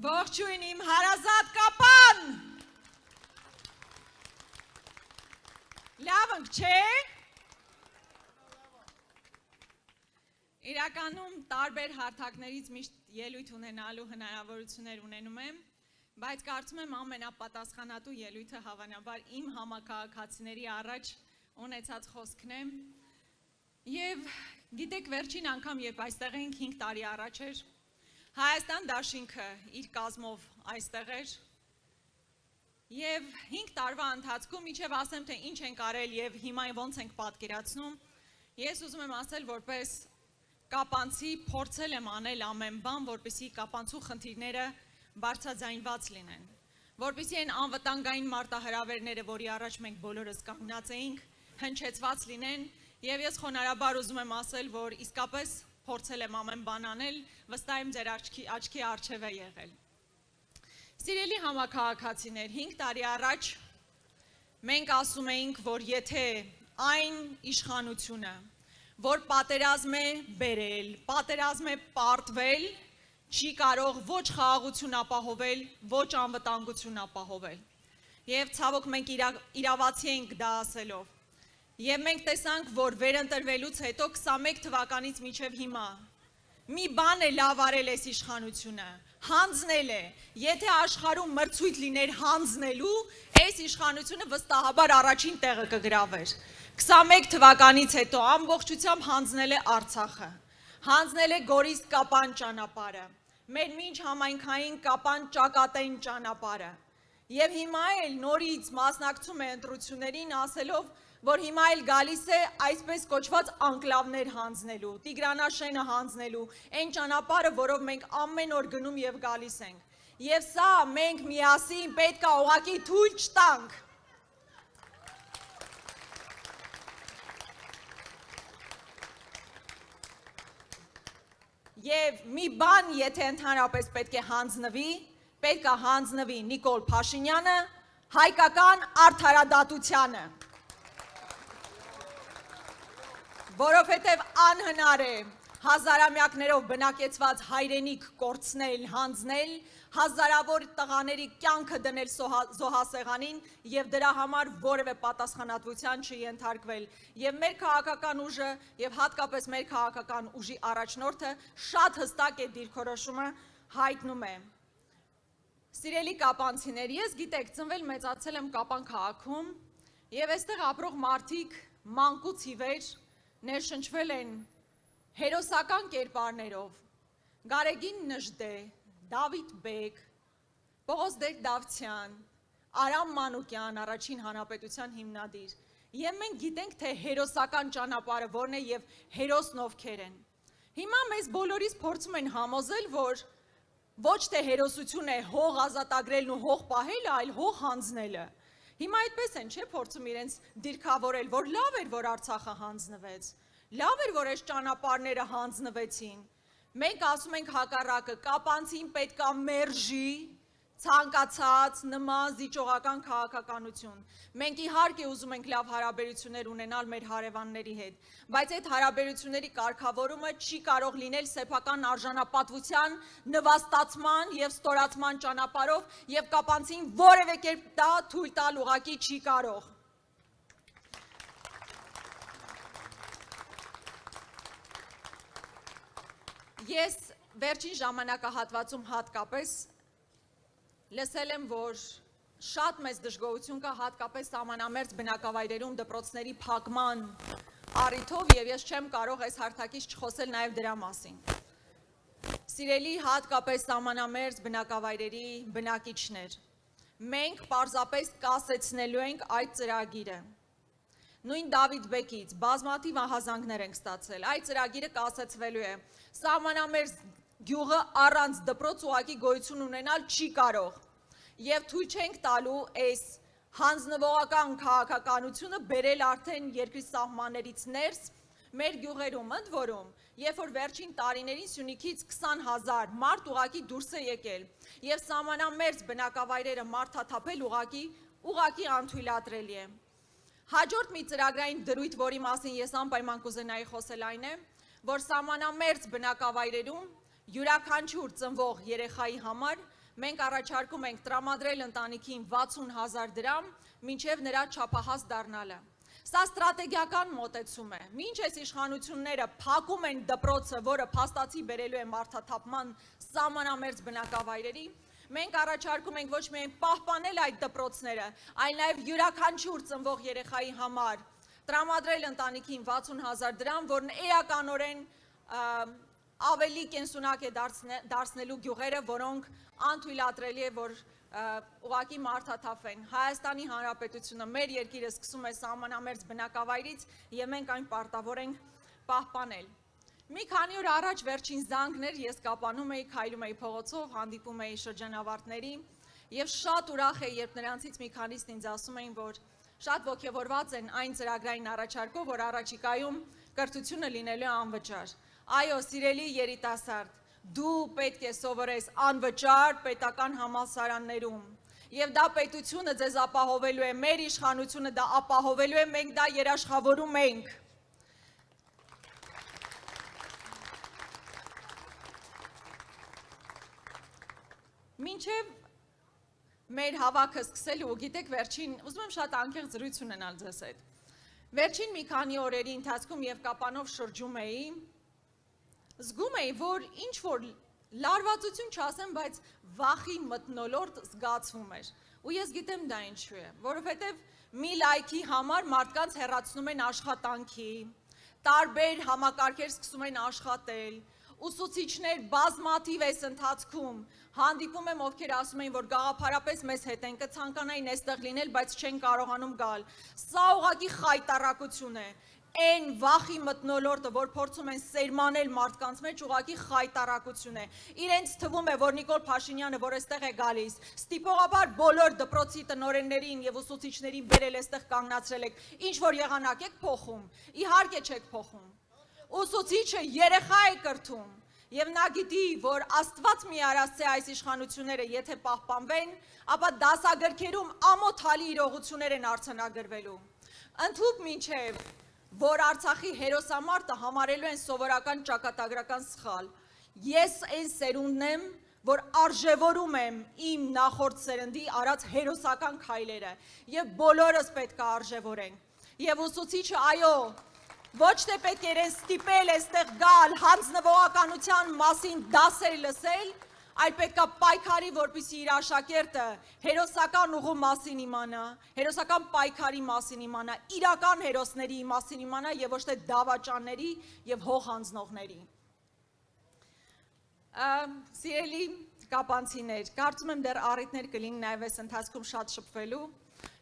Ողջույն իմ հարազատ կապան։ Լավ ենք, չէ՞։ Իրականում տարբեր հարթակներից միշտ ելույթ ունենալու հնարավորություններ ունենում եմ, բայց կարծում եմ ամենապատասխանատու ելույթը հավանաբար իմ համաքաղաքացիների առաջ ունեցած խոսքն է։ Եվ գիտեք, վերջին անգամ, երբ այստեղ էինք 5 տարի առաջ էր, Հայաստան դաշինքը իր կազմով այստեղ էր և 5 տարվա ընթացքում իջև ասեմ, թե ինչ ենք արել և հիմա ոնց ենք պատկերացնում, ես ուզում եմ ասել, որպես կապանցի փորձել եմ անել ամեն բան, որպեսզի կապանցու խնդիրները բարձրաձայնված լինեն, որպեսզի այն անվտանգային մարտահրավերները, որի առաջ մենք բոլորս կանգնած էինք, հնչեցված լինեն և ես խոնարհաբար ուզում եմ ասել, որ իսկապես փորձել եմ ամեն բան անել, վստահ եմ ձեր աչքի առջև է եղել։ Սիրելի համաքաղաքացիներ, 5 տարի առաջ մենք ասում էինք, որ եթե այն իշխանությունը, որ պատերազմ է բերել, պատերազմ է պարտվել, չի կարող ոչ խաղաղություն ապահովել, ոչ անվտանգություն ապահովել։ Եվ ցավոք մենք իրավացի ենք դա ասելով։ Եվ մենք տեսանք, որ վերընտրվելուց հետո 21 թվականից մինչև հիմա մի բան է լավ արել այս իշխանությունը, հանձնել է, եթե աշխարհում մրցույթ լիներ հանձնելու, այս իշխանությունը վստահաբար առաջին տեղը կգրավեր։ 21 թվականից հետո ամբողջությամբ հանձնել է Արցախը, հանձնել է Գորիս-Կապան ճանապարհը, մեր մինչ համայնքային Կապան ճակատային ճանապարհը։ Եվ հիմա էլ նորից մասնակցում է ընտրություններին ասելով, որ հիմա էլ գալիս է այսպես կոչված անկլավներ հանձնելու, Տիգրանաշենը հանձնելու, այն ճանապարհը, որով մենք ամեն օր գնում և գալիս ենք։ Եվ սա մենք միասին պետք է ուղղակի թույլ չտանք։ Եվ մի բան, եթե ընդհանրապես պետք է հանձնվի, պետք է հանձնվի Նիկոլ Փաշինյանը, հայկական արդարադատությանը։ Որովհետև անհնար է հազարամյակներով բնակեցված հայրենիք կորցնել, հանձնել, հազարավոր տղաների կյանքը դնել զոհասեղանին և դրա համար որևէ պատասխանատվության չենթարկվել։ Եվ մեր քաղաքական ուժը և հատկապես մեր քաղաքական ուժի առաջնորդը շատ հստակ է դիրքորոշումը հայտնում է։ Սիրելի կապանցիներ, ես գիտեք, ծնվել մեծացել եմ Կապան քաղաքում և այստեղ ապրող մարդիկ մանկուց ի վեր ներշնչվել են հերոսական կերպարներով, Գարեգին Նժդե, Դավիթ Բեկ, Պողոս Դավթյան, Արամ Մանուկյան, Առաջին հանրապետության հիմնադիր, և մենք գիտենք, թե հերոսական ճանապարհը որն է և հերոսն ովքեր են։ Հիմա մեզ բոլորիս փորձում են համոզել, որ ոչ թե հերոսություն է հող ազատագրելն ու հող պահելը, այլ հող հանձնելը։ Հիմա այդպես են, չէ, փորձում իրենց դիրքավորել, որ լավ էր, որ Արցախը հանձնվեց, լավ էր, որ այս ճանապարհները հանձնվեցին։ Մենք ասում ենք հակառակը, կապանցին պետք է մերժի ցանկացած նման զիջողական քաղաքականություն։ Մենք իհարկե ուզում ենք լավ հարաբերություններ ունենալ մեր հարևանների հետ, բայց այդ հարաբերությունների կարգավորումը չի կարող լինել սեփական արժանապատվության նվաստացման և ստորացման ճանապարհով և կապանցին որևէ կերպ դա թույլ տալ ուղղակի չի կարող։ Ես վերջին ժամանակահատվածում հատկապես լսել եմ, որ շատ մեծ դժգոհություն կա հատկապես սահմանամերձ բնակավայրերում դպրոցների փակման առիթով և ես չեմ կարող այս հարթակից չխոսել նաև դրա մասին։ Սիրելի հատկապես սահմանամերձ բնակավայրերի բնակիչներ, մենք պարզապես կասեցնելու ենք այդ ծրագիրը։ Նույն Դավիթ Բեկից բազմաթիվ ահազանգներ ենք ստացել, այդ ծրագիրը կասեցվելու է, սահմանամերձ գյուղը առանց դպրոց ուղղակի գոյություն ունենալ չի կարող և թույլ չենք տալու այս հանձնվողական քաղաքականությունը բերել արդեն երկրի սահմաններից ներս մեր գյուղերում, ընդ որում, երբ որ վերջին տարիներին Սյունիքից 20,000 մարդ ուղղակի դուրս է եկել և սահմանամերձ բնակավայրերը մարդաթափել ուղղակի անթույլատրելի է։ Հաջորդ մի ծրագրային դրույթ, որի մասին ես անպայման կուզենայի խոսել այն է, որ սահմանամերձ բնակավայրերում յուրաքանչյուր ծնվող երեխայի համար մենք առաջարկում ենք տրամադրել ընտանիքին 60,000 դրամ, մինչև նրա չափահաս դառնալը։ Սա ստրատեգիական մոտեցում է։ Մինչ այս իշխանությունները փակում են դպրոցը, որը փաստացի բերելու է մարդաթափման սահմանամերձ բնակավայրերի, մենք առաջարկում ենք ոչ միայն պահպանել այդ դպրոցները, այլ նաև յուրաքանչյուր ծնվող երեխայի համար տրամադրել ընտանիքին 60,000 դրամ, որն էականորեն ավելի կենսունակ է դարձնելու գյուղերը, որոնք անթույլատրելի է, որ ուղղակի մարդաթափվեն։ Հայաստանի Հանրապետությունը, մեր երկիրը սկսում է սահմանամերձ բնակավայրից և մենք այն պարտավոր ենք պահպանել։ Մի քանի օր առաջ վերջին զանգներ ես կապանում էի, քայլում էի փողոցով, հանդիպում էի շրջանավարտների և շատ ուրախ էի, երբ նրանցից մի քանիսն ինձ ասում էին, որ շատ ոգևորված են այն ծրագրային առաջարկով, որ առաջիկայում կրթությունը լինելու է անվճար։ Այո, սիրելի երիտասարդ, դու պետք է սովորես անվճար պետական համալսարաններում և դա պետությունը ձեզ ապահովելու է, մեր իշխանությունը դա ապահովելու է, մենք դա երաշխավորում ենք։ Մինչև մեր հավաքը սկսելու, գիտեք վերջին, ուզում եմ շատ անկեղծ զրույց ունենալ ձեզ հետ, վերջին մի քանի օրերի ընթացքում և կապանով շրջում էի, զգում էի, որ ինչ-որ լարվածություն չասեմ, բայց վախի մթնոլորտ զգացվում էր, ու ես գիտեմ դա ինչու է, որովհետև մի լայքի համար մարդկանց հեռացնում են աշխատանքի, տարբեր համակարգեր սկսում են աշխատել, ուսուցիչներ բազմաթիվ այս ընթացքում հանդիպում եմ, ովքեր ասում էին, որ գաղափարապես մեզ հետ են, կցանկանային այստեղ լինել, բայց չեն կարողանում գալ։ Սա ուղղակի խայտառակություն է, այն վախի մթնոլորտը, որ փորձում են սերմանել մարդկանց մեջ, ուղղակի խայտառակություն է։ Իրենց թվում է, որ Նիկոլ Փաշինյանը, որ այստեղ է գալիս, ստիպողաբար բոլոր դպրոցի տնօրեններին և ուսուցիչներին բերել այստեղ կանգնացրել եք, ինչ որ եղանակ եք փոխում, իհարկե չեք փոխում։ Ուսուցիչը երեխա է կրթում և նա գիտի, որ Աստված մի արասցե այս իշխանությունները եթե պահպանվեն, ապա դասագրքերում ամոթալի իրողություններ են արձանագրվելու։ Ընդհուպ մինչև, որ Արցախի հերոսամարտը համարելու են սովորական ճակատագրական սխալ։ Ես այն սերունդն եմ, որ արժևորում եմ իմ նախորդ սերնդի արած հերոսական քայլերը և բոլորս պետք է արժևորենք։ Եվ ուսուցիչը, այո, ոչ թե պետք է իրեն ստիպել այստեղ գալ հանձնվողականության մասին դասեր լսել, այլ պետք է պայքարի, որպեսզի իր աշակերտը հերոսական ուղու մասին իմանա, հերոսական պայքարի մասին իմանա, իրական հերոսների մասին իմանա և ոչ թե դավաճանների և հող հանձնողների։ Սիրելի կապանցիներ, կարծում եմ դեռ առիթներ կլինի նաև այս ընթացքում շատ շփվելու,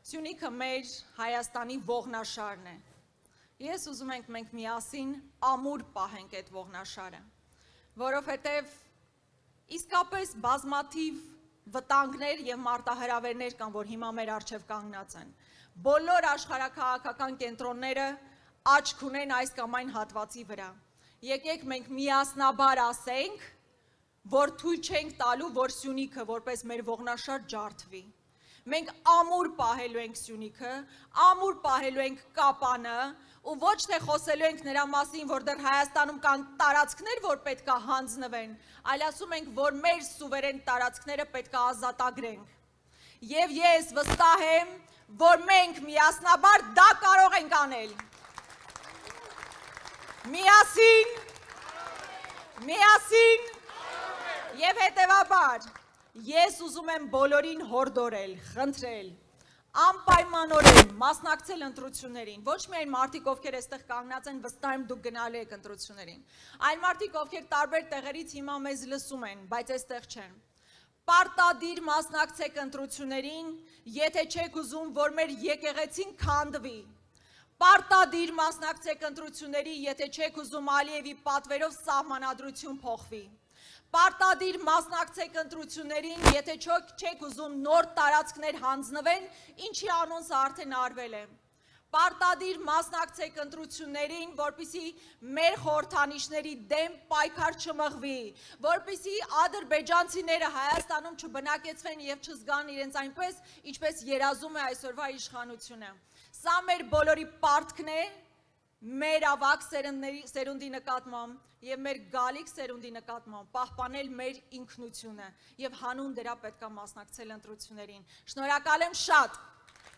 Սյունիքը մեր Հայաստանի ողնաշարն է։ Ես ուզում ենք մենք միասին ամուր պահենք այդ ողնաշարը, որովհետև իսկապես բազմաթիվ վտանգներ և մարտահրավերներ կան, որ հիմա մեր առջև կանգնած են։ Բոլոր աշխարհաքաղաքական կենտրոնները աչք ունեն այս կամ այն հատվածի վրա։ Եկեք մենք միասնաբար ասենք, որ թույլ չենք տալու, որ Սյունիքը որպես մեր ողնաշար ջարդվի։ Մենք ամուր պահելու ենք Սյունիքը, ամուր պահելու ենք Կապանը, ու ոչ թե խոսելու ենք նրա մասին, որ դեռ Հայաստանում կան տարածքներ, որ պետք է հանձնվեն, այլ ասում ենք, որ մեր սուվերեն տարածքները պետք է ազատագրենք։ Եվ ես վստահ եմ, որ մենք միասնաբար դա կարող ենք անել։ Միասին և հետևաբար, ես ուզում եմ բոլորին հորդորել, խնդրել, անպայմանորեն մասնակցել ընտրություններին, ոչ միայն մարդիկ, ովքեր այստեղ կանգնած են, վստահ եմ դուք գնալու եք ընտրություններին, այլ մարդիկ, ովքեր տարբեր տեղերից հիմա մեզ լսում են, բայց այստեղ չեն։ Պարտադիր մասնակցեք ընտրություններին, եթե չեք ուզում, որ մեր եկեղեցին քանդվի։ Պարտադիր մասնակցեք ընտրությունների, եթե չեք ուզում Ալիևի պատվերով սահմանադրություն փոխվի։ Պարտադիր մասնակցեք ընտրություններին, եթե չեք ուզում նոր տարածքներ հանձնվեն, ինչի անոնսը արդեն արվել է։ Պարտադիր մասնակցեք ընտրություններին, որպեսզի մեր խորհրդանիշների դեմ պայքար չմղվի, որպեսզի ադրբեջանցիները Հայաստանում չբնակեցվեն և չզգան իրենց այնպես, ինչպես երազում է այսօրվա իշխանությունը։ Սա մեր բոլորի պարտքն է, մեր ավակ սերունդի նկատմամբ եւ մեր գալիք սերունդի նկատմամբ պահպանել մեր ինքնությունը եւ հանուն դրա պետք է մասնակցել ընտրություններին։ Շնորհակալ եմ շատ։